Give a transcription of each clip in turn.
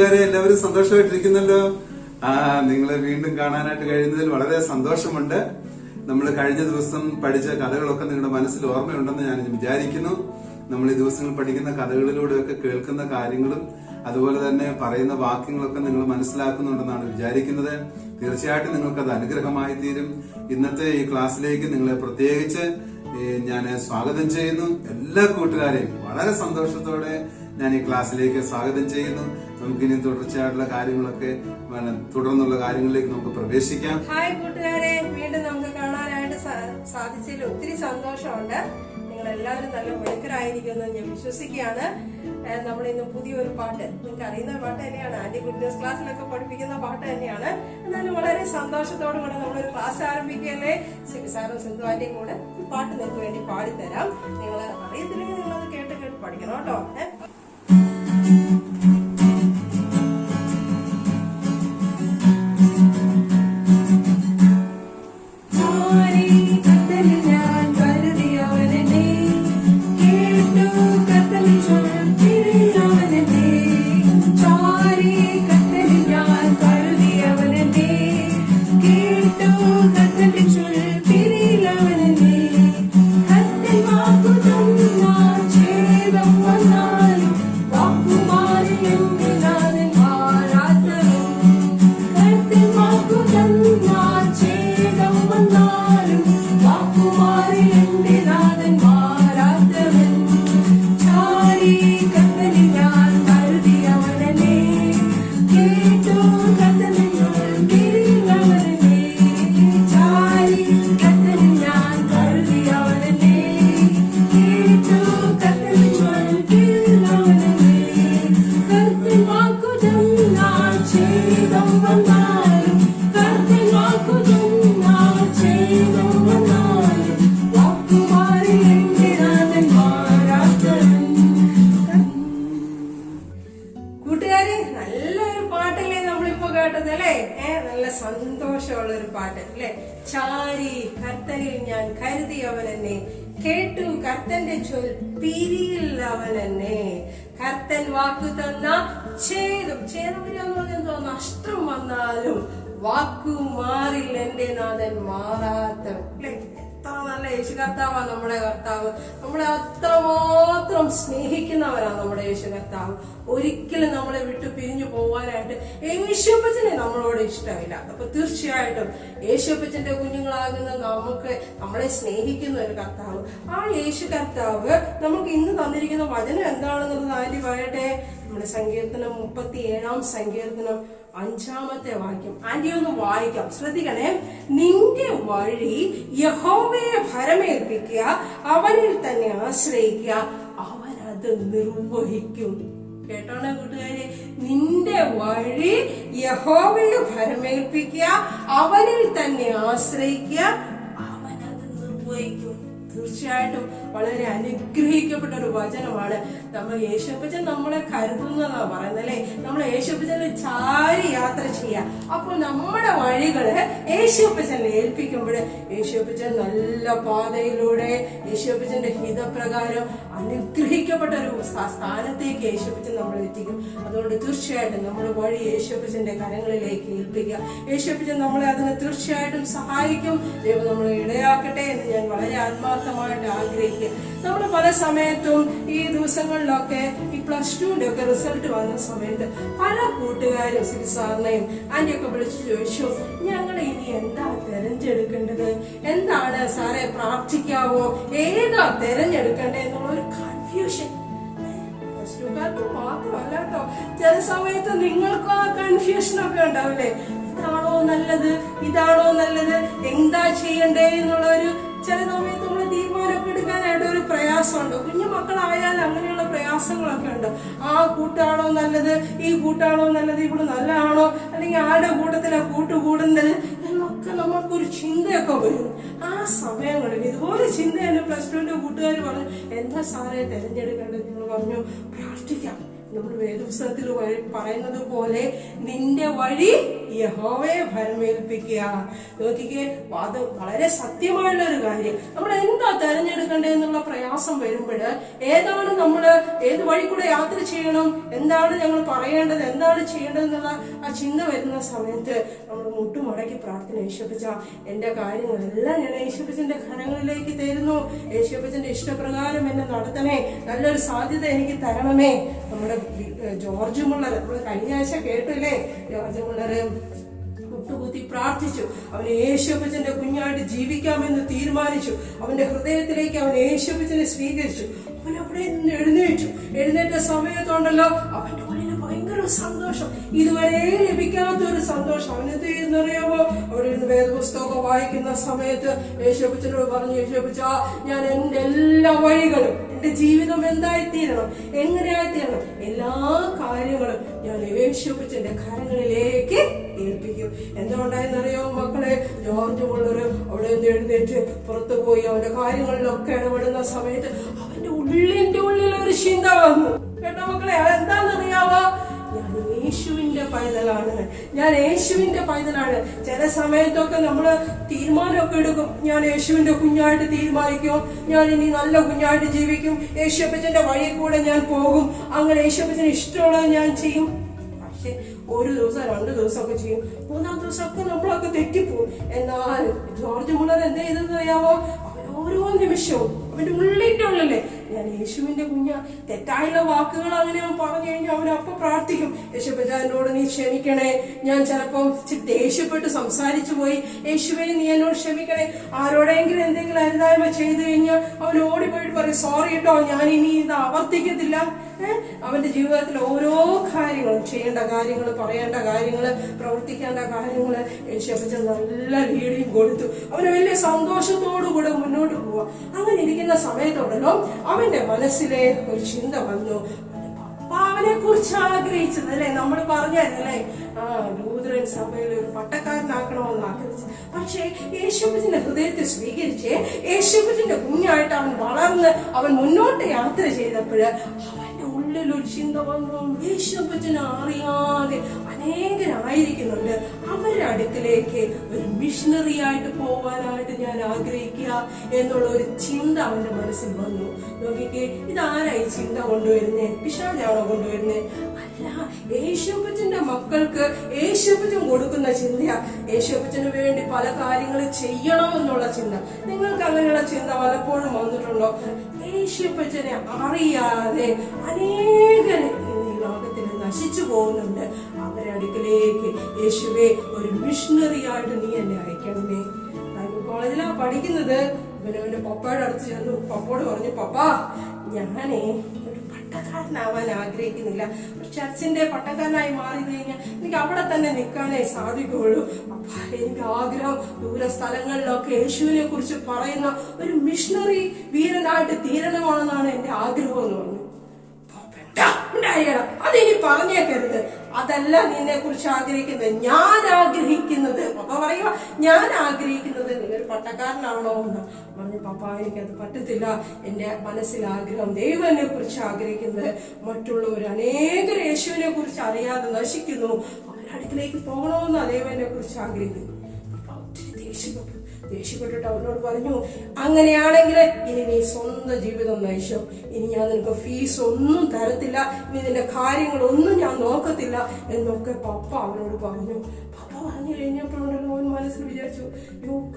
കൂട്ടുകാരെ, എല്ലാവരും സന്തോഷമായിട്ടിരിക്കുന്നല്ലോ. നിങ്ങളെ വീണ്ടും കാണാനായിട്ട് കഴിയുന്നതിൽ വളരെ സന്തോഷമുണ്ട്. നമ്മൾ കഴിഞ്ഞ ദിവസം പഠിച്ച കഥകളൊക്കെ നിങ്ങളുടെ മനസ്സിൽ ഓർമ്മയുണ്ടെന്ന് ഞാൻ വിചാരിക്കുന്നു. നമ്മൾ ഈ ദിവസങ്ങൾ പഠിക്കുന്ന കഥകളിലൂടെയൊക്കെ കേൾക്കുന്ന കാര്യങ്ങളും അതുപോലെ തന്നെ പറയുന്ന വാക്യങ്ങളൊക്കെ നിങ്ങൾ മനസ്സിലാക്കുന്നുണ്ടെന്നാണ് വിചാരിക്കുന്നത്. തീർച്ചയായിട്ടും നിങ്ങൾക്കത് അനുഗ്രഹമായി തീരും. ഇന്നത്തെ ഈ ക്ലാസ്സിലേക്ക് നിങ്ങളെ പ്രത്യേകിച്ച് ഞാൻ സ്വാഗതം ചെയ്യുന്നു. എല്ലാ കൂട്ടുകാരെയും വളരെ സന്തോഷത്തോടെ ഞാൻ ഈ ക്ലാസ്സിലേക്ക് സ്വാഗതം ചെയ്യുന്നു. നമുക്കിനി തുടർച്ചയായിട്ടുള്ള കാര്യങ്ങളൊക്കെ തുടർന്നുള്ള കാര്യങ്ങളിലേക്ക് നമുക്ക് പ്രവേശിക്കാം. ഹായ് കൂട്ടുകാരെ, വീണ്ടും നമുക്ക് കാണാനായിട്ട് സാധിച്ചതിൽ ഒത്തിരി സന്തോഷമുണ്ട്. നിങ്ങൾ എല്ലാവരും നല്ല മിടുക്കരായിരിക്കുമെന്ന് ഞാൻ വിശ്വസിക്കുകയാണ്. നമ്മൾ ഇന്ന് പുതിയൊരു പാട്ട്, നിങ്ങൾക്ക് അറിയുന്ന പാട്ട് തന്നെയാണ്, ആന്റി ഗുഡ്നസ് ക്ലാസ്സിലൊക്കെ പഠിപ്പിക്കുന്ന പാട്ട് തന്നെയാണ്. എന്നാലും വളരെ സന്തോഷത്തോടു കൂടെ നമ്മളൊരു ക്ലാസ് ആരംഭിക്കുകയല്ലേ. സിബിസാറും സിന്ധു ആന്റിയും കൂടെ ഈ പാട്ട് നിങ്ങൾക്ക് വേണ്ടി പാടിത്തരാം. നിങ്ങൾ അറിയത്തില്ലെങ്കിൽ നിങ്ങളത് കേട്ട് പഠിക്കണം കേട്ടോ. നല്ല സന്തോഷമുള്ള ഒരു പാട്ട് അല്ലെ. ചാരി കർത്തനിൽ ഞാൻ കരുതിയവൻ എന്നെ, കേട്ടു കർത്തന്റെ ചൊൽ പിരിയിൽ അവൻ എന്നെ, കർത്തൻ വാക്കു തന്ന ഛേദം നഷ്ടം വന്നാലും വാക്കു മാറില്ല എന്റെ നാഥൻ മാറാത്തവൻ. അല്ലെ, എത്ര നല്ല യേശു കർത്താവാ നമ്മുടെ കർത്താവ്. നമ്മളെ അത്രമാത്രം സ്നേഹിക്കുന്നവരാണ് നമ്മുടെ യേശു കർത്താവ്. ഒരിക്കലും നമ്മളെ വിട്ടു പിരിഞ്ഞു പോവാനായിട്ട് യേശുപ്പച്ചനെ നമ്മളോട് ഇഷ്ടമില്ല. അപ്പൊ തീർച്ചയായിട്ടും യേശുപ്പച്ചന്റെ കുഞ്ഞുങ്ങളാകുന്ന നമുക്ക് നമ്മളെ സ്നേഹിക്കുന്ന ഒരു കർത്താവ്, ആ യേശു കർത്താവ് നമുക്ക് ഇന്ന് തന്നിരിക്കുന്ന വചനം എന്താണെന്നുള്ളത് ആന്റി പറയട്ടെ. നമ്മുടെ സങ്കീർത്തനം 37 സങ്കീർത്തനം 5 വാക്യം ആന്റി ഒന്ന് വായിക്കാം, ശ്രദ്ധിക്കണേ. നിന്റെ വഴി യഹോവയെ ഭരമേൽപ്പിക്കുക, അവനിൽ തന്നെ ആശ്രയിക്കുക, അവൻ അത് നിർവഹിക്കും. കേട്ടോണേ കൂട്ടുകാരെ, നിന്റെ വഴി യഹോവയെ ഭരമേൽപ്പിക്കുക, അവനിൽ തന്നെ ആശ്രയിക്കുക, അവൻ അത് നിർവഹിക്കും. തീർച്ചയായിട്ടും വളരെ അനുഗ്രഹിക്കപ്പെട്ട ഒരു വചനമാണ്. നമ്മൾ യേശുപ്പച്ചൻ നമ്മളെ കരുതുന്നതാ പറയുന്നത് അല്ലെ. നമ്മൾ യേശുപ്പച്ചനെ ചാരി യാത്ര ചെയ്യാം. അപ്പോൾ നമ്മുടെ വഴികള് യേശുപ്പച്ചനെ ഏൽപ്പിക്കുമ്പോൾ യേശുപ്പച്ചൻ നല്ല പാതയിലൂടെ യേശുപ്പച്ചന്റെ ഹിതപ്രകാരം അനുഗ്രഹിക്കപ്പെട്ട ഒരു സ്ഥാനത്തേക്ക് യേശുപ്പച്ചൻ നമ്മളെ എത്തിക്കും. അതുകൊണ്ട് തീർച്ചയായിട്ടും നമ്മുടെ വഴി യേശുപ്പച്ചന്റെ കരങ്ങളിലേക്ക് ഏൽപ്പിക്കുക. യേശുപ്പച്ചൻ നമ്മളെ അതിന് തീർച്ചയായിട്ടും സഹായിക്കും. ദൈവം നമ്മളെ ഇടയാക്കട്ടെ എന്ന് ഞാൻ വളരെ ആത്മാർത്ഥമായിട്ട് ആഗ്രഹിക്കുക. നമ്മൾ പല സമയത്തും ഈ ദിവസങ്ങളിലൊക്കെ ഈ +2 ഒക്കെ റിസൾട്ട് വന്ന സമയത്ത് പല കൂട്ടുകാരും സിസാറിനെയും ആന്റിയൊക്കെ വിളിച്ചു ചോദിച്ചു, ഞങ്ങൾ ഇനി എന്താ തെരഞ്ഞെടുക്കേണ്ടത്, എന്താണ് സാറെ പ്രാർത്ഥിക്കാവോ, ഏതാ തെരഞ്ഞെടുക്കേണ്ടത് എന്നുള്ള ഒരു കൺഫ്യൂഷൻ. +2കാർക്ക് മാത്രമല്ല കേട്ടോ, ചില സമയത്ത് നിങ്ങൾക്കും ആ കൺഫ്യൂഷനൊക്കെ ഉണ്ടാവില്ലേ. ഇതാണോ നല്ലത്, ഇതാണോ നല്ലത്, എന്താ ചെയ്യണ്ടേ എന്നുള്ള ഒരു ചില സമയത്ത് നമ്മൾ തീരുമാനമൊക്കെ എടുക്കാനായിട്ട് ഒരു പ്രയാസമുണ്ട്. കുഞ്ഞു മക്കളായാൽ അങ്ങനെയുള്ള പ്രയാസങ്ങളൊക്കെ ഉണ്ട്. ആ കൂട്ടാണോ നല്ലത്, ഈ കൂട്ടാണോ നല്ലത്, ഇവിടെ നല്ലതാണോ, അല്ലെങ്കിൽ ആരുടെ കൂട്ടത്തിലാണ് കൂട്ടുകൂടേണ്ടത് എന്നൊക്കെ നമുക്കൊരു ചിന്തയൊക്കെ വരും. ആ സമയങ്ങളിൽ ഇതുപോലെ ചിന്ത എന്നെ +2 കൂട്ടുകാർ പറഞ്ഞു, എന്താ സാറെ തെരഞ്ഞെടുക്കേണ്ടത്? നിങ്ങൾ പറഞ്ഞു പ്രാർത്ഥിക്കാം. നമ്മൾ വേദപുസ്തകത്തിൽ പറയുന്നത് പോലെ നിന്റെ വഴി യഹോവയെ ഭരമേൽപ്പിക്കുക. നോക്കിക്കേ, അത് വളരെ സത്യമായുള്ള ഒരു കാര്യം. നമ്മൾ എന്താ തെരഞ്ഞെടുക്കേണ്ടതെന്നുള്ള പ്രയാസം വരുമ്പോൾ ഏതാണ് നമ്മള് ഏത് വഴി കൂടെ യാത്ര ചെയ്യണം, എന്താണ് ഞങ്ങൾ പറയേണ്ടത്, എന്താണ് ചെയ്യേണ്ടത് എന്നുള്ള ആ ചിന്ത വരുന്ന സമയത്ത് നമ്മൾ മുട്ടുമടക്കി പ്രാർത്ഥന, യേശുപ്പച്ച എന്റെ കാര്യങ്ങളെല്ലാം ഞാൻ യേശുപ്പച്ചന്റെ കരങ്ങളിലേക്ക് തരുന്നു, യേശുപ്പച്ചന്റെ ഇഷ്ടപ്രകാരം എന്നെ നടത്തണേ, നല്ലൊരു സാധ്യത എനിക്ക് തരണമേ. നമ്മുടെ ജോർജ് മുള്ളർ നമ്മൾ കഴിഞ്ഞ ആഴ്ച കേട്ടില്ലേ, ജോർജ് മുള്ളർ മുട്ടുകുത്തി പ്രാർത്ഥിച്ചു. അവൻ യേശുപ്പച്ചന്റെ കുഞ്ഞായിട്ട് ജീവിക്കാമെന്ന് തീരുമാനിച്ചു. അവന്റെ ഹൃദയത്തിലേക്ക് അവൻ യേശുപ്പച്ചനെ സ്വീകരിച്ചു. അവൻ അവിടെ നിന്ന് എഴുന്നേറ്റ സമയത്തുണ്ടല്ലോ അവന്റെ ഉള്ളിൽ ഭയങ്കര സന്തോഷം, ഇതുവരെ ലഭിക്കാത്ത ഒരു സന്തോഷം. അവനെന്ത് ചെയ്യുന്നറിയാമോ, അവിടെ ഇരുന്ന് വേദപുസ്തകമൊക്കെ വായിക്കുന്ന സമയത്ത് യേശുപ്പച്ചനോട് പറഞ്ഞു, യേശുപ്പച്ച ഞാൻ എന്റെ എല്ലാ വഴികളും, എന്റെ ജീവിതം എന്തായിത്തീരണം, എങ്ങനെയായിത്തീരണം, എല്ലാ കാര്യങ്ങളും ഞാൻ യേശുപ്പച്ചന്റെ കരങ്ങളിലേക്ക് ഏൽപ്പിക്കും. എന്തുകൊണ്ടായെന്നറിയോ മക്കളെ, ജോർജ് മുള്ളർ അവിടെ നിന്ന് എഴുന്നേറ്റ് പുറത്തു പോയി അവന്റെ കാര്യങ്ങളിലൊക്കെ ഇടപെടുന്ന സമയത്ത് അവന്റെ ഉള്ളിൽ ഒരു ചിന്ത വന്നു. കേട്ടോ മക്കളെ, അതെന്താണെന്നറിയാവോ, ഞാൻ യേശുവിന്റെ പൈതലാണ്, ഞാൻ യേശുവിന്റെ പൈതലാണ്. ചില സമയത്തൊക്കെ നമ്മള് തീരുമാനമൊക്കെ എടുക്കും, ഞാൻ യേശുവിന്റെ കുഞ്ഞായിട്ട് തീരുമാനിക്കും, ഞാൻ ഇനി നല്ല കുഞ്ഞായിട്ട് ജീവിക്കും, യേശുപ്പച്ചന്റെ വഴി കൂടെ ഞാൻ പോകും, അങ്ങനെ യേശുപ്പച്ചന് ഇഷ്ടമുള്ളത് ഞാൻ ചെയ്യും. പക്ഷെ ഒരു ദിവസം 2 ദിവസമൊക്കെ ചെയ്യും, 3-ാം ദിവസമൊക്കെ നമ്മളൊക്കെ തെറ്റിപ്പോവും. എന്നാൽ ജോർജ് മുള്ളർ എന്ത് ചെയ്തെന്നറിയാവോ, അവൻ ഓരോ നിമിഷവും അവന്റെ ഉള്ളിലെ ഞാൻ യേശുവിന്റെ കുഞ്ഞ, തെറ്റായുള്ള വാക്കുകൾ അങ്ങനെ അവൻ പറഞ്ഞു കഴിഞ്ഞാൽ അവനപ്പൊ പ്രാർത്ഥിക്കും, യേശുപ്പച്ച എന്നോട് നീ ക്ഷമിക്കണേ, ഞാൻ ചിലപ്പം ദേഷ്യപ്പെട്ട് സംസാരിച്ചു പോയി, യേശുവേ നീ എന്നോട് ക്ഷമിക്കണേ. ആരോടെങ്കിലും എന്തെങ്കിലും അരുതായ്മ ചെയ്തു കഴിഞ്ഞാൽ അവൻ ഓടിപ്പോയിട്ട് പറയും, സോറി കേട്ടോ, ഞാൻ ഇനി ഇത് ആവർത്തിക്കത്തില്ല. അവന്റെ ജീവിതത്തിൽ ഓരോ കാര്യങ്ങളും, ചെയ്യേണ്ട കാര്യങ്ങൾ, പറയേണ്ട കാര്യങ്ങൾ, പ്രവർത്തിക്കേണ്ട കാര്യങ്ങൾ യേശുപ്പച്ച നല്ല ലീഡിങ് കൊടുത്തു. അവന് വലിയ സന്തോഷത്തോടുകൂടെ മുന്നോട്ട് പോവാ. അങ്ങനെ ഇരിക്കുന്ന സമയത്തുണ്ടല്ലോ അവന്റെ മനസ്സിലെ ഒരു ചിന്ത വന്നു, അവനെ കുറിച്ച് ആഗ്രഹിച്ചത് അല്ലെ, നമ്മൾ പറഞ്ഞായിരുന്നല്ലേ, ലൂഥറൻ സഭയിൽ ഒരു പട്ടക്കാരനാക്കണമെന്ന് ആഗ്രഹിച്ചു. പക്ഷേ യേശുപ്പച്ചന്റെ ഹൃദയത്തെ സ്വീകരിച്ച് യേശുപ്പച്ചന്റെ കുഞ്ഞായിട്ട് അവൻ വളർന്ന് അവൻ മുന്നോട്ട് യാത്ര ചെയ്തപ്പോൾ അവന്റെ ഉള്ളിലൊരു ചിന്ത വന്നു, യേശുപ്പച്ചനെ അറിയാതെ അനേകരായിരിക്കുന്നുണ്ട്, അവരുടെ അടുക്കിലേക്ക് ഒരു മിഷണറി ആയിട്ട് പോവാനായിട്ട് ഞാൻ ആഗ്രഹിക്കുക എന്നുള്ള ഒരു ചിന്ത അവന്റെ മനസ്സിൽ വന്നു. നോക്കിക്കേ, ഇതാരായി ചിന്ത കൊണ്ടുവരുന്നേ, പിശാചാണോ കൊണ്ടുവരുന്നേ? അല്ല, യേശുപ്പച്ചന്റെ മക്കൾക്ക് യേശുപ്പച്ചൻ കൊടുക്കുന്ന ചിന്തയാ. യേശുപ്പച്ചന് വേണ്ടി പല കാര്യങ്ങൾ ചെയ്യണം എന്നുള്ള ചിന്ത. നിങ്ങൾക്ക് അങ്ങനെയുള്ള ചിന്ത പലപ്പോഴും വന്നിട്ടുണ്ടോ? യേശുപ്പച്ചനെ അറിയാതെ അനേകർ ഈ ലോകത്തിൽ നശിച്ചു പോകുന്നുണ്ട്. അവരുടെ അടുക്കിലേക്ക് യേശുവേ ഒരു മിഷണറി ആയിട്ട് നീ എന്നെ അയക്കണമേ. ബൈബിൾ കോളേജിലാണ് പഠിക്കുന്നത്. ഇവനവന്റെ പപ്പയുടെ അടുത്ത് ചെന്നു പപ്പോട് പറഞ്ഞു, പപ്പാ ഞാനേ ഒരു പട്ടക്കാരനാവാൻ ആഗ്രഹിക്കുന്നില്ല, ചർച്ചിന്റെ പട്ടക്കാരനായി മാറി കഴിഞ്ഞാൽ എനിക്ക് അവിടെ തന്നെ നിൽക്കാനേ സാധിക്കുകയുള്ളൂ. അപ്പ എനിക്ക് ആഗ്രഹം ദൂര സ്ഥലങ്ങളിലൊക്കെ യേശുവിനെ കുറിച്ച് പറയുന്ന ഒരു മിഷണറി വീരനായിട്ട് തീരണമെന്നാണ് എന്റെ ആഗ്രഹം എന്ന് പറഞ്ഞു. അതിനി പറഞ്ഞേക്കരുത്, അതല്ല നിന്നെ കുറിച്ച് ആഗ്രഹിക്കുന്നത്, ഞാൻ ആഗ്രഹിക്കുന്നത്. പപ്പ പറയുക, ഞാൻ ആഗ്രഹിക്കുന്നത് നീ ഒരു പട്ടക്കാരനാണോ എന്ന് പറഞ്ഞു. പപ്പ എനിക്കത് പറ്റത്തില്ല, എന്റെ മനസ്സിൽ ആഗ്രഹം ദൈവനെ കുറിച്ച് ആഗ്രഹിക്കുന്നത്. മറ്റുള്ളവർ അനേകർ യേശുവിനെ കുറിച്ച് അറിയാതെ നശിക്കുന്നു, അവരുടെ അടുക്കിലേക്ക് പോകണമെന്ന് ദൈവനെ കുറിച്ച് ആഗ്രഹിക്കുന്നു. ഒത്തിരി ദേഷ്യപ്പെട്ടിട്ട് അവനോട് പറഞ്ഞു, അങ്ങനെയാണെങ്കിൽ ഇനി നീ സ്വന്തം ജീവിതം നയിച്ചോ, ഇനി ഞാൻ നിനക്ക് ഫീസ് ഒന്നും തരത്തില്ല, ഇനി നിന്റെ കാര്യങ്ങളൊന്നും ഞാൻ നോക്കത്തില്ല എന്നൊക്കെ പപ്പ അവനോട് പറഞ്ഞു. പപ്പ പറഞ്ഞു കഴിഞ്ഞപ്പോഴുണ്ടല്ലോ അവൻ മനസ്സിൽ വിചാരിച്ചു,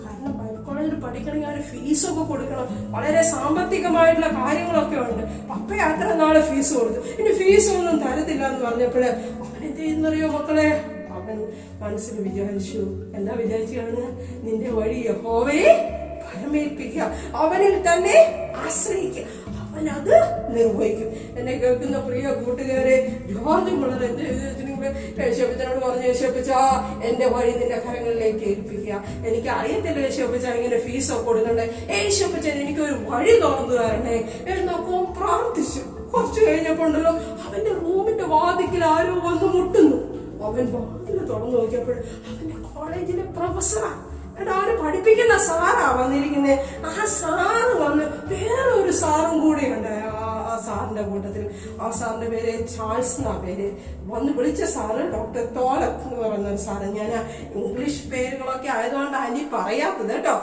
കാരണം ബൈബിൾ കോളേജിൽ പഠിക്കണമെങ്കിൽ അവന് ഫീസൊക്കെ കൊടുക്കണം, വളരെ സാമ്പത്തികമായിട്ടുള്ള കാര്യങ്ങളൊക്കെ ഉണ്ട്. പപ്പ അത്ര നാളെ ഫീസ് കൊടുത്തു, ഇനി ഫീസ് ഒന്നും തരത്തില്ല എന്ന് പറഞ്ഞപ്പോൾ അവൻ എന്ത് ചെയ്യുന്നറിയോ മക്കളെ, അവൻ മനസ്സിൽ വിചാരിച്ചു, എന്താ വിചാരിച്ചാണ്, നിന്റെ വഴി യഹോവയെ ഭരമേൽപ്പിക്കുക, അവനിൽ തന്നെ ആശ്രയിക്കുക, അവൻ അത് നിർവഹിക്കും. എന്നെ കേൾക്കുന്ന പ്രിയ കൂട്ടുകാരെ, ജോർജ് മുള്ളർ എന്ത് ചെയ്തിട്ടുണ്ടെങ്കിൽ യേശുപ്പച്ചനോട് പറഞ്ഞു, യേശുപ്പച്ച എന്റെ വഴി നിന്റെ കരങ്ങളിലേക്ക് ഏൽപ്പിക്കുക, എനിക്ക് അറിയത്തില്ല യേശുപ്പച്ച ഇങ്ങനെ ഫീസൊക്കെ കൊടുക്കണ്ടേ, യേശുപ്പച്ചൻ എനിക്കൊരു വഴി തുറന്നു തരണേ എന്നൊക്കെ പ്രാർത്ഥിച്ചു. കുറച്ചു കഴിഞ്ഞപ്പോ ഉണ്ടല്ലോ അവന്റെ റൂമിന്റെ വാതിക്കൽ ആരോ വന്ന് മുട്ടുന്നു. അവൻ വാതിൽ തുറന്നു നോക്കിയപ്പോൾ അവന്റെ കോളേജിലെ പ്രൊഫസറാ, ആര് പഠിപ്പിക്കുന്ന സാറാ വന്നിരിക്കുന്നത്. ആ സാറ് വന്ന് വേറൊരു സാറും കൂടെ ഉണ്ട് ആ സാറിന്റെ കൂട്ടത്തിൽ. ആ സാറിന്റെ പേര് ചാൾസ് എന്നാ പേര്. വന്ന് വിളിച്ച സാറ് ഡോക്ടർ തോലക് എന്ന് പറയുന്ന ഒരു സാറ്. ഞാൻ ഇംഗ്ലീഷ് പേരുകളൊക്കെ ആയതുകൊണ്ട് ആന്റി പറയാത്തത് കേട്ടോ.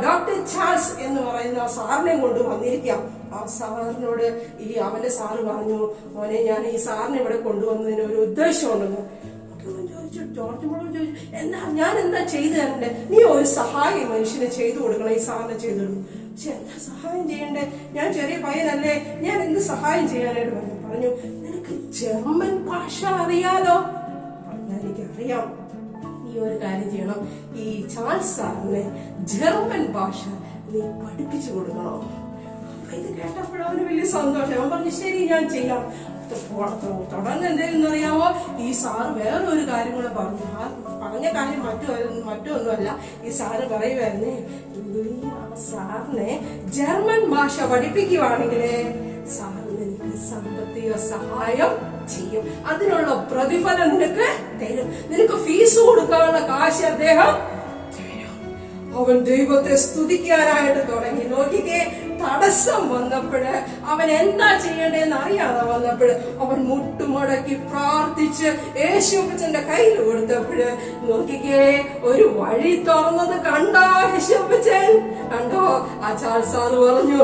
ഡോക്ടർ ചാൾസ് എന്ന് പറയുന്ന ആ സാറിനെ കൊണ്ട് വന്നിരിക്കാം. ആ സാറിനോട് അവന്റെ സാറ് പറഞ്ഞു, മോനെ ഞാൻ ഈ സാറിനെ ഇവിടെ കൊണ്ടുവന്നതിന് ഒരു ഉദ്ദേശമുണ്ടെന്ന്. ജോർജ് മോളോട് ചോദിച്ചു, ഞാൻ എന്താ ചെയ്തു തരണ്ടേ? നീ ഒരു സഹായം മനുഷ്യനെ ചെയ്തു കൊടുക്കണം, ഈ സാറിനെ ചെയ്തു കൊടുക്കും. പക്ഷെ എന്താ സഹായം ചെയ്യണ്ടേ? ഞാൻ ചെറിയ പയ്യനല്ലേ, ഞാൻ എന്ത് സഹായം ചെയ്യാനായിട്ട് പറഞ്ഞു. നിനക്ക് ജർമ്മൻ ഭാഷ അറിയാലോ? പറഞ്ഞാൽ എനിക്കറിയാം. നീ ഒരു കാര്യം ചെയ്യണം, ഈ ചാൾസ് സാറിനെ ജർമ്മൻ ഭാഷ നീ പഠിപ്പിച്ചു കൊടുക്കണം. ഇത് കേട്ടപ്പോൾ അവന് വലിയ സന്തോഷം. അവൻ പറഞ്ഞു, ശരി ഞാൻ ചെയ്യാം. തുടർന്ന് എന്തെങ്കിലും അറിയാമോ, ഈ സാറ് വേറൊരു കാര്യം കൂടെ പറഞ്ഞു. പറഞ്ഞ കാര്യം മറ്റൊന്നുമല്ല. ഈ സാറ് പറയുമായിരുന്നേ, സാറിനെ ജർമ്മൻ ഭാഷ പഠിപ്പിക്കുവാണെങ്കിലേ സാറ് നിനക്ക് സാമ്പത്തിക സഹായം ചെയ്യും, അതിനുള്ള പ്രതിഫലം നിനക്ക് തരും, നിനക്ക് ഫീസ് കൊടുക്കാനുള്ള കാശ് അദ്ദേഹം തരും. അവൻ ദൈവത്തെ സ്തുതിക്കാനായിട്ട് തുടങ്ങി. നോക്കിക്കേ, തടസ്സം വന്നപ്പോഴ് അവൻ എന്താ ചെയ്യേണ്ടതെന്ന് അറിയാതെ വന്നപ്പോഴ് അവൻ മുട്ടുമടക്കി പ്രാർത്ഥിച്ച് യേശുപ്പച്ചന്റെ കയ്യിൽ കൊടുത്തപ്പോഴ് നോക്കിക്കേ, ഒരു വഴി തുറന്നത് കണ്ടോ യേശുപ്പച്ചൻ? കണ്ടോ? ആ ചാൾസ് സാറ് പറഞ്ഞു,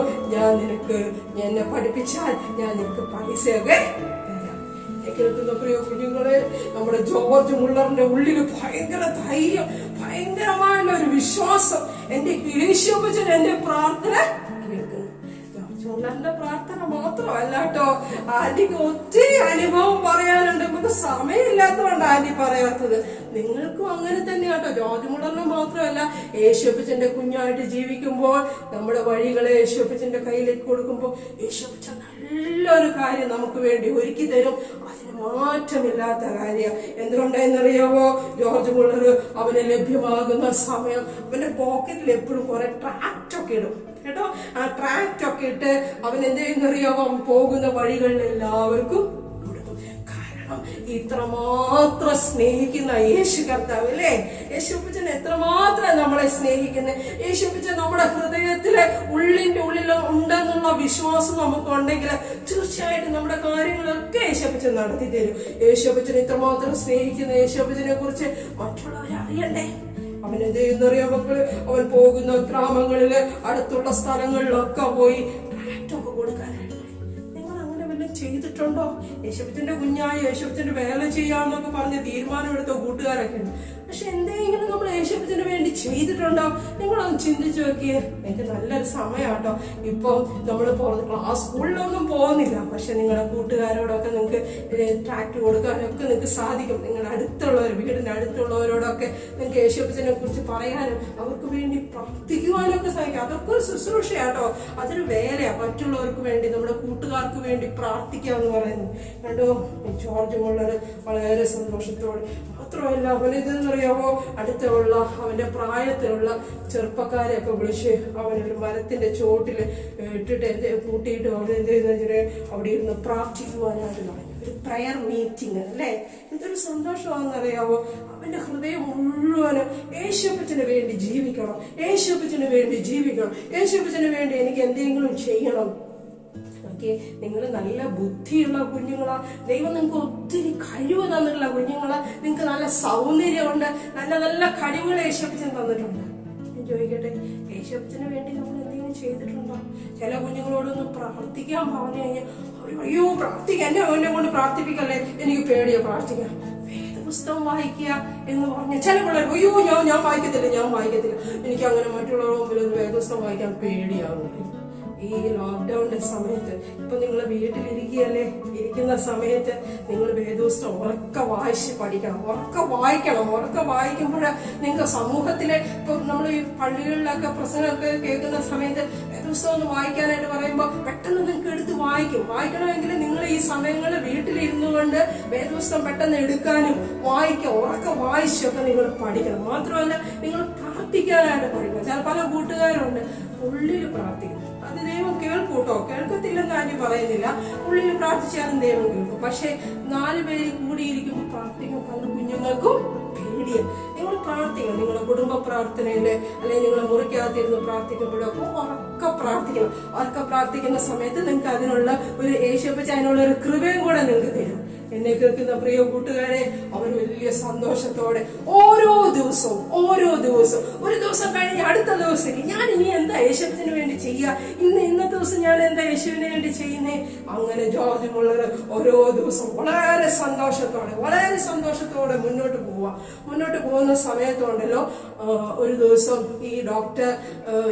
എന്നെ പഠിപ്പിച്ചാൽ ഞാൻ നിനക്ക് പൈസയൊക്കെ കേൾക്കുന്ന പ്രിയ കുഞ്ഞുങ്ങളെ, നമ്മുടെ ജോർജ് മുള്ളറിന്റെ ഉള്ളിൽ ഭയങ്കര ധൈര്യം, ഭയങ്കരമായുള്ള ഒരു വിശ്വാസം. എന്റെ യേശുപ്പച്ചൻ എന്റെ പ്രാർത്ഥന കേൾക്കുന്നു. ജോർജ് മുള്ളറിന്റെ പ്രാർത്ഥന മാത്രമല്ല കേട്ടോ, ആന്റിക്ക് ഒത്തിരി അനുഭവം പറയാനുണ്ട്. നമുക്ക് സമയമില്ലാത്തതുകൊണ്ട് ആന്റി പറയാത്തത്. നിങ്ങൾക്കും അങ്ങനെ തന്നെ കേട്ടോ. ജോർജ് മുള്ളറിന് മാത്രമല്ല, യേശുപ്പച്ചന്റെ കുഞ്ഞായിട്ട് ജീവിക്കുമ്പോൾ നമ്മുടെ വഴികളെ യേശുപ്പച്ചന്റെ കയ്യിലേക്ക് കൊടുക്കുമ്പോൾ യേശുപ്പച്ചൻ നല്ലൊരു കാര്യം നമുക്ക് വേണ്ടി ഒരുക്കി തരും. അതിന് മാറ്റമില്ലാത്ത കാര്യം. എന്തുകൊണ്ടെന്നറിയാവോ? ജോർജ് മുള്ളർ അവന് ലഭ്യമാകുന്ന സമയം അവന്റെ പോക്കറ്റിൽ എപ്പോഴും കുറെ ട്രാക്റ്റ് ഒക്കെ ഇടും കേട്ടോ. ആ ട്രാക്റ്റ് ഒക്കെ ഇട്ട് അവൻ എന്ത് ചെയ്യുന്നറിയാവോ? അവൻ പോകുന്ന വഴികളിൽ എല്ലാവർക്കും കൊടുക്കും. കാരണം ഇത്രമാത്രം സ്നേഹിക്കുന്ന യേശു കർത്താവ് അല്ലേ? യേശുപ്പച്ചൻ എത്രമാത്രം നമ്മളെ സ്നേഹിക്കുന്നത്. യേശുപ്പച്ചൻ നമ്മുടെ ഹൃദയത്തിലെ ഉള്ളിന്റെ ഉള്ളിൽ ഉണ്ടെന്നുള്ള വിശ്വാസം നമുക്കുണ്ടെങ്കിൽ തീർച്ചയായിട്ടും നമ്മുടെ കാര്യങ്ങളൊക്കെ യേശുപ്പച്ചൻ നടത്തി തരും. യേശുപ്പച്ചൻ ഇത്രമാത്രം സ്നേഹിക്കുന്ന യേശുപ്പച്ചനെ കുറിച്ച് മറ്റുള്ളവരെ അറിയണ്ടേ? അവൻ എന്ത് ചെയ്യുന്നറിയാം മക്കള്? അവൻ പോകുന്ന ഗ്രാമങ്ങളില് അടുത്തുള്ള സ്ഥലങ്ങളിലൊക്കെ പോയി ട്രാക്റ്റൊക്കെ കൊടുക്കാനായിട്ട്. നിങ്ങൾ അങ്ങനെ വല്ലതും ചെയ്തിട്ടുണ്ടോ? യേശുപ്പച്ചന്റെ കുഞ്ഞായി യേശുപ്പച്ചന്റെ വേല ചെയ്യാമെന്നൊക്കെ പറഞ്ഞ് തീരുമാനമെടുത്ത കൂട്ടുകാരൊക്കെ ഉണ്ട്. പക്ഷെ എന്തെങ്കിലും നമ്മൾ യേശുപ്പച്ചന് വേണ്ടി ചെയ്തിട്ടുണ്ടോ? നിങ്ങളൊന്ന് ചിന്തിച്ചു നോക്കിയേ. എനിക്ക് നല്ലൊരു സമയമാട്ടോ. ഇപ്പൊ നമ്മള് സ്കൂളിലൊന്നും പോകുന്നില്ല, പക്ഷെ നിങ്ങളുടെ കൂട്ടുകാരോടൊക്കെ നിങ്ങൾക്ക് ട്രാക്ട് കൊടുക്കാനൊക്കെ നിങ്ങൾക്ക് സാധിക്കും. നിങ്ങളുടെ വീടിന്റെ അടുത്തുള്ളവരോടൊക്കെ നിങ്ങൾക്ക് യേശുപ്പച്ചനെ കുറിച്ച് പറയാനും അവർക്ക് വേണ്ടി പ്രാർത്ഥിക്കുവാനൊക്കെ സാധിക്കും. അതൊക്കെ ഒരു ശുശ്രൂഷയാട്ടോ, അതൊരു വേലയാ. മറ്റുള്ളവർക്ക് വേണ്ടി, നമ്മുടെ കൂട്ടുകാർക്ക് വേണ്ടി പ്രാർത്ഥിക്കുക എന്ന് പറയുന്നത് കണ്ടോ. ജോർജ് മുള്ളർ വളരെ സന്തോഷത്തോടെ മാത്രമല്ല, അവനിതെന്നറിയാമോ, അടുത്തുള്ള അവന്റെ പ്രായത്തിലുള്ള ചെറുപ്പക്കാരെയൊക്കെ വിളിച്ച് അവനൊരു മരത്തിന്റെ ചോട്ടില് ഇട്ടിട്ട് കൂട്ടിയിട്ട് അവരെന്ത് ചെയ്യുന്ന അവിടെ ഇരുന്ന് പ്രാർത്ഥിക്കുവാനായിട്ട് തുടങ്ങി. ഒരു പ്രയർ മീറ്റിംഗ് അല്ലേ? എന്തൊരു സന്തോഷമാണെന്നറിയാവോ? അവന്റെ ഹൃദയം മുഴുവനും യേശുപ്പച്ചന് വേണ്ടി ജീവിക്കണം, യേശുപ്പച്ചന് വേണ്ടി ജീവിക്കണം, യേശുപ്പച്ചന് വേണ്ടി എനിക്ക് എന്തെങ്കിലും ചെയ്യണം. നിങ്ങൾ നല്ല ബുദ്ധിയുള്ള കുഞ്ഞുങ്ങളാ. ദൈവം നിങ്ങൾക്ക് ഒത്തിരി കഴിവ് തന്നിട്ടുള്ള കുഞ്ഞുങ്ങളാ. നിങ്ങൾക്ക് നല്ല സൗന്ദര്യമുണ്ട്, നല്ല നല്ല കഴിവുകൾ യേശുപ്പച്ചൻ തന്നിട്ടുണ്ട്. ഞാൻ ചോദിക്കട്ടെ, യേശുപ്പച്ചന് വേണ്ടി നമ്മൾ എന്തെങ്കിലും ചെയ്തിട്ടുണ്ടോ? ചില കുഞ്ഞുങ്ങളോടൊന്ന് പ്രാർത്ഥിക്കാൻ പറഞ്ഞു കഴിഞ്ഞാൽ അയ്യോ പ്രാർത്ഥിക്കാം, എന്നെ കൊണ്ട് പ്രാർത്ഥിപ്പിക്കല്ലേ, എനിക്ക് പേടിയോ പ്രാർത്ഥിക്കാം. വേദപുസ്തകം വായിക്കുക എന്ന് പറഞ്ഞ ചില പിള്ളേർ അയ്യോ ഞാൻ വായിക്കത്തില്ല, എനിക്ക് അങ്ങനെ മറ്റുള്ളവരുടെ മുമ്പിൽ ഒരു വേദപുസ്തകം വായിക്കാൻ പേടിയാവുന്നു. ഈ ലോക്ക്ഡൌണിന്റെ സമയത്ത് ഇപ്പൊ നിങ്ങൾ ഇരിക്കുന്ന സമയത്ത് നിങ്ങൾ വേദപുസ്തകം ഉറക്കെ വായിച്ച് പഠിക്കണം, ഉറക്കെ വായിക്കുമ്പോൾ നിങ്ങൾക്ക് സമൂഹത്തിലെ ഇപ്പൊ നമ്മൾ ഈ പള്ളികളിലൊക്കെ പ്രസംഗമൊക്കെ കേൾക്കുന്ന സമയത്ത് വേദപുസ്തകം ഒന്ന് വായിക്കാനായിട്ട് പറയുമ്പോൾ പെട്ടെന്ന് നിങ്ങൾക്ക് എടുത്ത് വായിക്കണമെങ്കിൽ നിങ്ങൾ ഈ സമയങ്ങളിൽ വീട്ടിലിരുന്നു കൊണ്ട് വേദപുസ്തകം പെട്ടെന്ന് എടുക്കാനും ഉറക്കെ വായിച്ചൊക്കെ നിങ്ങൾ പഠിക്കണം. മാത്രമല്ല നിങ്ങൾ പ്രാർത്ഥിക്കാനായിട്ട് പഠിക്കണം. പല കൂട്ടുകാരുണ്ട് ഉള്ളിൽ പ്രാർത്ഥിക്കണം, അത് ദൈവം കേൾക്കൂട്ടോ, കേൾക്കത്തില്ലെന്ന് ആരും പറയുന്നില്ല. ഉള്ളിൽ പ്രാർത്ഥിച്ചാലും ദൈവം കേൾക്കും. പക്ഷെ 4 പേര് കൂടിയിരിക്കുമ്പോൾ പ്രാർത്ഥിക്കും പല കുഞ്ഞുങ്ങൾക്കും പേടിയാണ്. നിങ്ങൾ പ്രാർത്ഥിക്കണം. നിങ്ങളുടെ കുടുംബ പ്രാർത്ഥനയില് അല്ലെങ്കിൽ നിങ്ങളെ മുറിക്കകത്തിരുന്ന് പ്രാർത്ഥിക്കുമ്പോഴൊക്കെ ഉറക്കെ പ്രാർത്ഥിക്കണം. ഉറക്കെ പ്രാർത്ഥിക്കുന്ന സമയത്ത് നിങ്ങൾക്ക് അതിനുള്ള ഒരു യേശുപ്പച്ച അതിനുള്ള ഒരു കൃപയും കൂടെ നിങ്ങൾക്ക് തരും. എന്നെ കേൾക്കുന്ന പ്രിയ കൂട്ടുകാരെ, അവർ വലിയ സന്തോഷത്തോടെ ഓരോ ദിവസവും ഒരു ദിവസം കഴിഞ്ഞ് അടുത്ത ദിവസത്തേക്ക് ഞാൻ ഇനി എന്താ യേശുവിന് വേണ്ടി ചെയ്യുക, ഇന്നത്തെ ദിവസം ഞാൻ എന്താ യേശുവിന് വേണ്ടി ചെയ്യുന്നേ, അങ്ങനെ ജോർജ് മുള്ളർ ഓരോ ദിവസം വളരെ സന്തോഷത്തോടെ മുന്നോട്ട് പോകുന്ന സമയത്തുണ്ടല്ലോ, ഒരു ദിവസം ഈ ഡോക്ടർ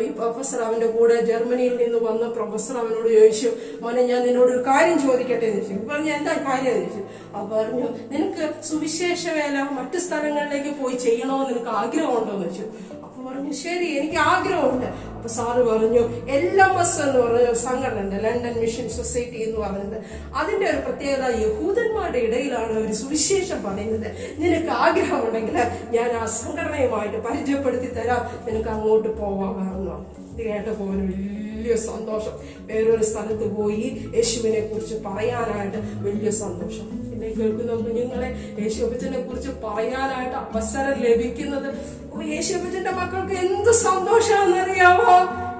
ഈ പ്രൊഫസർ അവന്റെ കൂടെ ജർമ്മനിയിൽ നിന്ന് വന്ന പ്രൊഫസർ അവനോട് ചോദിച്ചു, മോനെ ഞാൻ നിന്നോട് ഒരു കാര്യം ചോദിക്കട്ടെ എന്ന് ചോദിച്ചു. പറഞ്ഞു എന്താ കാര്യം എന്ന് ചോദിച്ചു. അപ്പൊ പറഞ്ഞു, നിനക്ക് സുവിശേഷ വേല മറ്റു സ്ഥലങ്ങളിലേക്ക് പോയി ചെയ്യണമെന്ന് നിനക്ക് ആഗ്രഹമുണ്ടോ എന്ന് വെച്ചു. അപ്പൊ പറഞ്ഞു ശരി, എനിക്ക് ആഗ്രഹമുണ്ട്. അപ്പൊ സാറ് പറഞ്ഞു, LMS എന്ന് പറഞ്ഞ സംഘടന, ലണ്ടൻ മിഷൻ സൊസൈറ്റി എന്ന് പറയുന്നത്, അതിന്റെ ഒരു പ്രത്യേകത യഹൂദന്മാരുടെ ഇടയിലാണ് ഒരു സുവിശേഷം പറയുന്നത്. നിനക്ക് ആഗ്രഹമുണ്ടെങ്കിൽ ഞാൻ ആ സംഘടനയുമായിട്ട് പരിചയപ്പെടുത്തി തരാം, നിനക്ക് അങ്ങോട്ട് പോവാമെന്ന്. ഇത് കേട്ടപ്പോൾ വലിയ സന്തോഷം. വേറൊരു സ്ഥലത്ത് പോയി യേശുവിനെ കുറിച്ച് പറയാനായിട്ട് വലിയ സന്തോഷം. എന്നെ കേൾക്കുന്ന കുഞ്ഞുങ്ങളെ, യേശുപ്പച്ചനെ കുറിച്ച് പറയാനായിട്ട് അവസരം ലഭിക്കുന്നത് യേശുപ്പച്ചന്റെ മക്കൾക്ക് എന്ത് സന്തോഷമാണെന്നറിയാവോ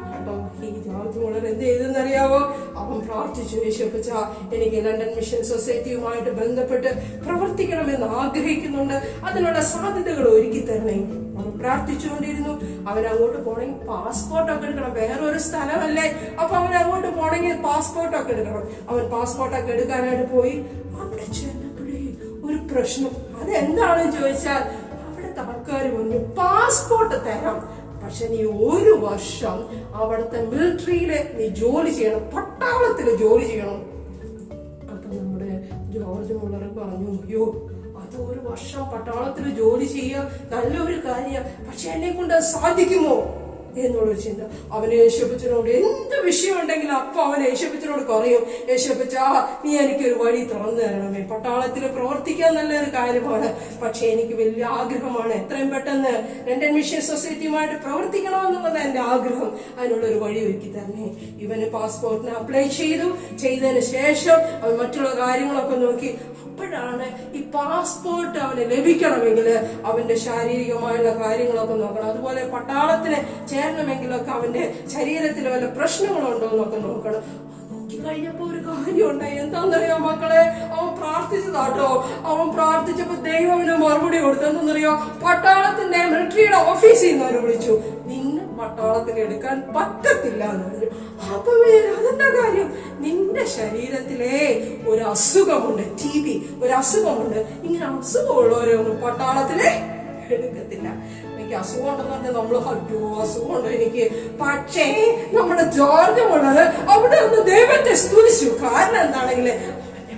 കേട്ടോ. ഈ ജോർജ് മുള്ളർ എന്ത് ചെയ്തെന്നറിയാവോ? അവൻ പ്രാർത്ഥിച്ചു, യേശുപ്പച്ച എനിക്ക് ലണ്ടൻ മിഷൻ സൊസൈറ്റിയുമായിട്ട് ബന്ധപ്പെട്ട് പ്രവർത്തിക്കണമെന്ന് ആഗ്രഹിക്കുന്നുണ്ട്, അതിനുള്ള സാധ്യതകൾ ഒരുക്കി തരണേ. അവൻ പ്രാർത്ഥിച്ചുകൊണ്ടിരുന്നു. അവൻ അങ്ങോട്ട് പോണെങ്കിൽ പാസ്പോർട്ടൊക്കെ എടുക്കണം, വേറൊരു സ്ഥലമല്ലേ. അപ്പൊ അവൻ അങ്ങോട്ട് പോണെങ്കിൽ പാസ്പോർട്ടൊക്കെ എടുക്കണം. അവൻ പാസ്പോർട്ടൊക്കെ എടുക്കാനായിട്ട് പോയി. അവിടെ ചെന്നപ്പോഴേ ഒരു പ്രശ്നം. അതെന്താണെന്ന് ചോദിച്ചാൽ, അവിടുത്തെ ആൾക്കാർ പറഞ്ഞു, പാസ്പോർട്ട് തരാം, പക്ഷെ നീ 1 വർഷം അവിടുത്തെ മിലിറ്ററിയില് നീ ജോലി ചെയ്യണം, പട്ടാളത്തില് ജോലി ചെയ്യണം. അപ്പൊ നമ്മുടെ ജോർജ് മുള്ളർ പറഞ്ഞു, അയ്യോ അത് 1 വർഷം പട്ടാളത്തിൽ ജോലി ചെയ്യുക നല്ലൊരു കാര്യം, പക്ഷെ എന്നെ കൊണ്ട് അത് സാധിക്കുമോ എന്നുള്ളൊരു ചിന്ത. അവന് യേശുപ്പച്ചനോട് എന്ത് വിഷയം ഉണ്ടെങ്കിലും അപ്പൊ അവൻ യേശുപ്പച്ചനോട് പറയും, യേശുപ്പച്ച നീ എനിക്കൊരു വഴി തുറന്നു തരണമേ, പട്ടാളത്തിൽ പ്രവർത്തിക്കാൻ നല്ലൊരു കാര്യമാണ്, പക്ഷെ എനിക്ക് വലിയ ആഗ്രഹമാണ് എത്രയും പെട്ടെന്ന് ലണ്ടൻ മിഷൻ സൊസൈറ്റിയുമായിട്ട് പ്രവർത്തിക്കണമെന്നുള്ളത് എന്റെ ആഗ്രഹം, അതിനുള്ളൊരു വഴി ഒരുക്കി തരണേ. ഇവന് പാസ്പോർട്ടിന് അപ്ലൈ ചെയ്തതിന് ശേഷം അവൻ മറ്റുള്ള കാര്യങ്ങളൊക്കെ നോക്കി. അപ്പോഴാണ് ഈ പാസ്പോർട്ട് അവന് ലഭിക്കണമെങ്കിൽ അവന്റെ ശാരീരികമായുള്ള കാര്യങ്ങളൊക്കെ നോക്കണം, അതുപോലെ പട്ടാളത്തിന് ചേരണമെങ്കിലൊക്കെ അവന്റെ ശരീരത്തിൽ വല്ല പ്രശ്നങ്ങളുണ്ടോ എന്നൊക്കെ നോക്കണം. നോക്കി കഴിഞ്ഞപ്പോ ഒരു കാര്യം ഉണ്ടായി. എന്താണെന്നറിയോ മക്കളെ, അവൻ പ്രാർത്ഥിച്ചതാട്ടോ. അവൻ പ്രാർത്ഥിച്ചപ്പോ ദൈവം അവന് മറുപടി കൊടുത്തു. എന്താണെന്നറിയോ, പട്ടാളത്തിന്റെ മിലിറ്ററിയുടെ ഓഫീസിൽ നിന്ന് അവര് വിളിച്ചു, നിന്നെ പട്ടാളത്തിൽ എടുക്കാൻ പറ്റത്തില്ല എന്ന് പറഞ്ഞു. അപ്പൊ അതെന്താ കാര്യം, നിന്റെ ശരീരത്തിലെ ഒരു അസുഖമുണ്ട്, TB ഒരു അസുഖമുണ്ട്, ഇങ്ങനെ അസുഖമുള്ളവരെ ഒന്നും പട്ടാളത്തിലെ എടുക്കത്തില്ല. എനിക്ക് അസുഖം ഉണ്ടെന്ന് പറഞ്ഞാൽ നമ്മള് അസുഖമുണ്ടോ എനിക്ക്, പക്ഷേ നമ്മുടെ ജോർജ് മുള്ളർ അവിടെ ഒന്ന് ദൈവത്തെ സ്തുതിച്ചു. കാരണം എന്താണെങ്കില്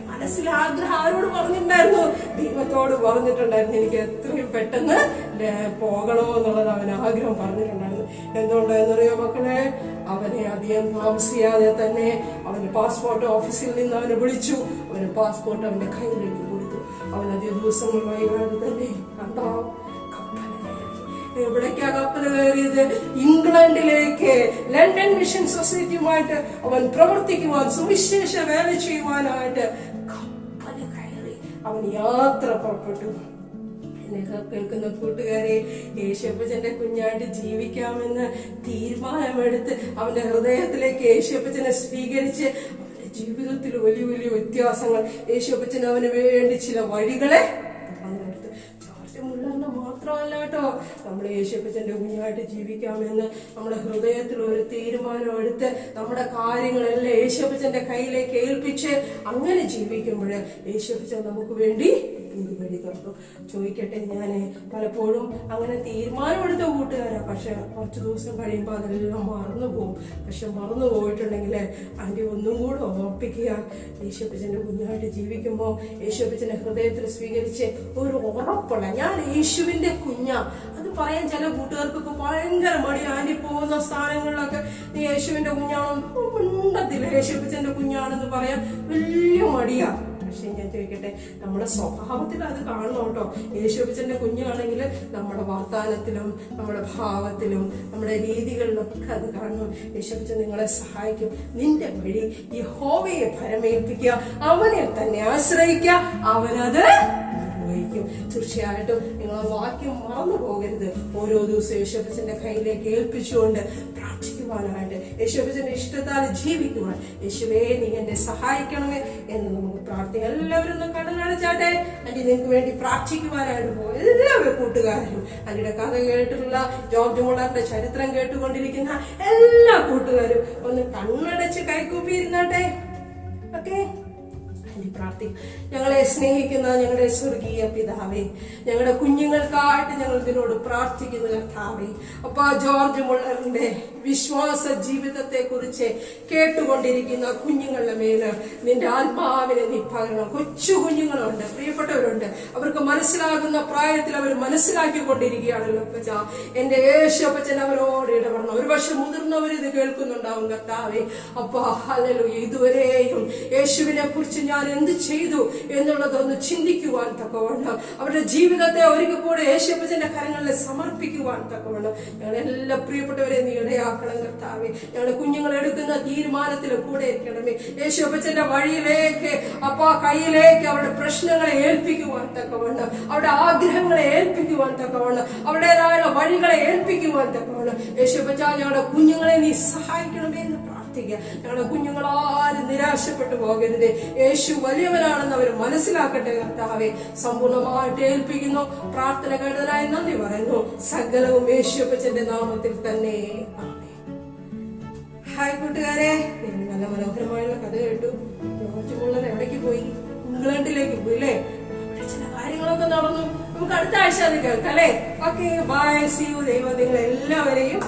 മനസ്സിൽ ആഗ്രഹം ആരോട് പറഞ്ഞിട്ടുണ്ടായിരുന്നു, ദൈവത്തോട് പറഞ്ഞിട്ടുണ്ടായിരുന്നു, എനിക്ക് എത്രയും പെട്ടെന്ന് പോകണോ എന്നുള്ളത് അവന് ആഗ്രഹം പറഞ്ഞിട്ടുണ്ടായിരുന്നു. എന്തുകൊണ്ടായെന്നറിയോ മക്കളെ, അവനെ അധികം താമസിയാതെ തന്നെ അവന് പാസ്പോർട്ട് ഓഫീസിൽ നിന്ന് അവനെ വിളിച്ചു. അവന് പാസ്പോർട്ട് അവന്റെ കയ്യിലേക്ക് കൊടുത്തു. അവൻ അധികം ദിവസങ്ങൾ വൈകാതെ തന്നെ കണ്ടോ എവിടേക്കാ കപ്പൽ കയറിയത്, ഇംഗ്ലണ്ടിലേക്ക് ലണ്ടൻ മിഷൻ സൊസൈറ്റിയുമായിട്ട് അവൻ പ്രവർത്തിക്കുവാൻ, സുവിശേഷ വേല ചെയ്യുവാനായിട്ട് കപ്പല് കയറി അവൻ യാത്ര പുറപ്പെട്ടു. എന്നെ കേൾക്കുന്ന കൂട്ടുകാരെ, യേശുപ്പച്ചന്റെ കുഞ്ഞായിട്ട് ജീവിക്കാമെന്ന് തീരുമാനമെടുത്ത് അവന്റെ ഹൃദയത്തിലേക്ക് യേശുപ്പച്ചനെ സ്വീകരിച്ച് അവന്റെ ജീവിതത്തിൽ വലിയ വലിയ വ്യത്യാസങ്ങൾ യേശുപ്പച്ചൻ അവന് വേണ്ടി ചില വഴികളെ പറഞ്ഞെടുത്ത്. മുള്ളറിനെ മാത്രമല്ല കേട്ടോ, നമ്മൾ യേശുപ്പച്ചന്റെ കുഞ്ഞായിട്ട് ജീവിക്കാമെന്ന് നമ്മുടെ ഹൃദയത്തിൽ ഒരു തീരുമാനം എടുത്ത് നമ്മുടെ കാര്യങ്ങളെല്ലാം യേശുപ്പച്ചന്റെ കയ്യിലേക്ക് ഏൽപ്പിച്ച് അങ്ങനെ ജീവിക്കുമ്പോൾ യേശുപ്പച്ചൻ നമുക്ക് വേണ്ടി ഇത് വഴി തുറന്നു. ചോദിക്കട്ടെ, ഞാൻ പലപ്പോഴും അങ്ങനെ തീരുമാനമെടുത്ത കൂട്ടുകാരാ, പക്ഷെ കുറച്ച് ദിവസം കഴിയുമ്പോൾ അതെല്ലാം മറന്നു പോകും. പക്ഷെ മറന്നു പോയിട്ടുണ്ടെങ്കിൽ അതിൻ്റെ ഒന്നും കൂടെ ഓർപ്പിക്കുക. യേശുപ്പച്ചന്റെ കുഞ്ഞായിട്ട് ജീവിക്കുമ്പോൾ യേശുപ്പച്ചന്റെ ഹൃദയത്തിൽ സ്വീകരിച്ച് ഒരു ഉറപ്പുള്ള ഞാൻ യേശുവിന്റെ കുഞ്ഞാ. അത് പറയാൻ ചില കൂട്ടുകാർക്കൊക്കെ ഭയങ്കര മടി. ആന്റി പോകുന്ന സ്ഥാനങ്ങളിലൊക്കെ നീ യേശുവിന്റെ കുഞ്ഞാണോ ഉണ്ടത്തില്ല, യേശുപ്പച്ചന്റെ കുഞ്ഞാണെന്ന് പറയാൻ വലിയ മടിയാ. പക്ഷെ ഞാൻ ചോദിക്കട്ടെ, നമ്മുടെ സ്വഭാവത്തിൽ അത് കാണണം കേട്ടോ. യേശുപ്പച്ചന്റെ കുഞ്ഞാണെങ്കിൽ നമ്മുടെ വർത്താനത്തിലും നമ്മുടെ ഭാവത്തിലും നമ്മുടെ രീതികളിലൊക്കെ അത് കാണണം. യേശുപ്പച്ചൻ നിങ്ങളെ സഹായിക്കും. നിന്റെ വഴി യഹോവയെ ഭരമേൽപ്പിക്കുക, അവനെ തന്നെ ആശ്രയിക്കുക, അവനത് അനുഗ്രഹിക്കും. തീർച്ചയായിട്ടും നിങ്ങൾ ആ വാക്യം മറന്നു പോകരുത്. ഓരോ ദിവസവും യേശുവിന്റെ കയ്യിലേക്ക് ഏൽപ്പിച്ചുകൊണ്ട് പ്രാർത്ഥിക്കുവാനായിട്ട്, യേശുവിന്റെ ഇഷ്ടത്താൽ ജീവിക്കുവാൻ, യേശുവേ നീ എന്നെ സഹായിക്കണമേ എന്ന് നമുക്ക് പ്രാർത്ഥിക്കാം. എല്ലാവരും ഒന്ന് കണ്ണടച്ചാട്ടെ. ആന്റി നിങ്ങൾക്ക് വേണ്ടി പ്രാർത്ഥിക്കുവാനായിട്ട് പോകും. എല്ലാവരും കൂട്ടുകാരും, ആന്റിയുടെ കഥ കേട്ടിട്ടുള്ള, ജോർജ് മുള്ളറിന്റെ ചരിത്രം കേട്ടുകൊണ്ടിരിക്കുന്ന എല്ലാ കൂട്ടുകാരും ഒന്ന് കണ്ണടച്ച് കൈകൂപ്പിയിരുന്നാട്ടെ. ഓക്കെ, പ്രാർത്ഥിക്കും. ഞങ്ങളെ സ്നേഹിക്കുന്ന ഞങ്ങളുടെ സ്വർഗീയ പിതാവേ, ഞങ്ങളുടെ കുഞ്ഞുങ്ങൾക്കായിട്ട് ഞങ്ങൾ ഇതിനോട് പ്രാർത്ഥിക്കുന്ന കർത്താവേ, അപ്പാ ജോർജ് മുള്ളറിന്റെ വിശ്വാസ ജീവിതത്തെ കുറിച്ച് കേട്ടുകൊണ്ടിരിക്കുന്ന കുഞ്ഞുങ്ങളുടെ മേല് നിന്റെ ആത്മാവിനെ നീ പകരണം. കൊച്ചു കുഞ്ഞുങ്ങളുണ്ട്, പ്രിയപ്പെട്ടവരുണ്ട്, അവർക്ക് മനസ്സിലാകുന്ന പ്രായത്തിൽ അവർ മനസ്സിലാക്കിക്കൊണ്ടിരിക്കുകയാണല്ലോ അപ്പച്ച. എന്റെ യേശുപ്പച്ചൻ അവരോട് ഇടപെടണം. ഒരുപക്ഷെ മുതിർന്നവർ ഇത് കേൾക്കുന്നുണ്ടാവും കർത്താവേ. അപ്പാ ഹല്ലേലൂയ, ഇതുവരെയും യേശുവിനെ കുറിച്ച് ഞാൻ എന്ത് ചെയ്തു എന്നുള്ളതൊന്ന് ചിന്തിക്കുവാൻ തക്കവണ്ണം, അവരുടെ ജീവിതത്തെ ഒരിക്കൽ കൂടെ യേശുപ്പച്ചന്റെ കരങ്ങളിൽ സമർപ്പിക്കുവാൻ തക്കവണ്ണം ഞങ്ങളെല്ലാം പ്രിയപ്പെട്ടവരെ നീ ഇടയാക്കണം കർത്താവേ. ഞങ്ങളുടെ കുഞ്ഞുങ്ങൾ എടുക്കുന്ന തീരുമാനത്തിൽ കൂടെ ഇരിക്കണമേ. യേശുപ്പച്ചന്റെ വഴിയിലേക്ക്, അപ്പാ കയ്യിലേക്ക് അവരുടെ പ്രശ്നങ്ങളെ ഏൽപ്പിക്കുവാൻ തക്കവണ്ണം, അവരുടെ ആഗ്രഹങ്ങളെ ഏൽപ്പിക്കുവാൻ തക്കവണ്ണം, അവരുടേതായ വഴികളെ ഏൽപ്പിക്കുവാൻ തക്കവണ്ണം യേശുപ്പച്ച ഞങ്ങളുടെ കുഞ്ഞുങ്ങളെ നീ സഹായിക്കണമേ എന്ന് പ്രാർത്ഥിക്കുക. ഞങ്ങളുടെ കുഞ്ഞുങ്ങൾ ആരും നിരാശപ്പെട്ടു പോകരുത്. യേശു വലിയവനാണെന്ന് അവർ മനസ്സിലാക്കട്ടെ കർത്താവെ. സമ്പൂർണ്ണമായിട്ട് ഏൽപ്പിക്കുന്നു. പ്രാർത്ഥന കേട്ടതിനായി നന്ദി പറയുന്നു. സകലവും യേശുപ്പച്ചന്റെ നാമത്തിൽ തന്നെ. ഹായ് കൂട്ടുകാരെ, നല്ല മനോഹരമായുള്ള കഥ കേട്ടു. ജോർജ് മുള്ളർ എവിടേക്ക് പോയി? ഇംഗ്ലണ്ടിലേക്ക് പോയി അല്ലേ? ചില കാര്യങ്ങളൊക്കെ നടന്നു. നമുക്ക് അടുത്ത ആഴ്ച അത് കേൾക്കാം അല്ലേ? Okay, bye, see you. ദൈവം നിങ്ങളെല്ലാവരെയും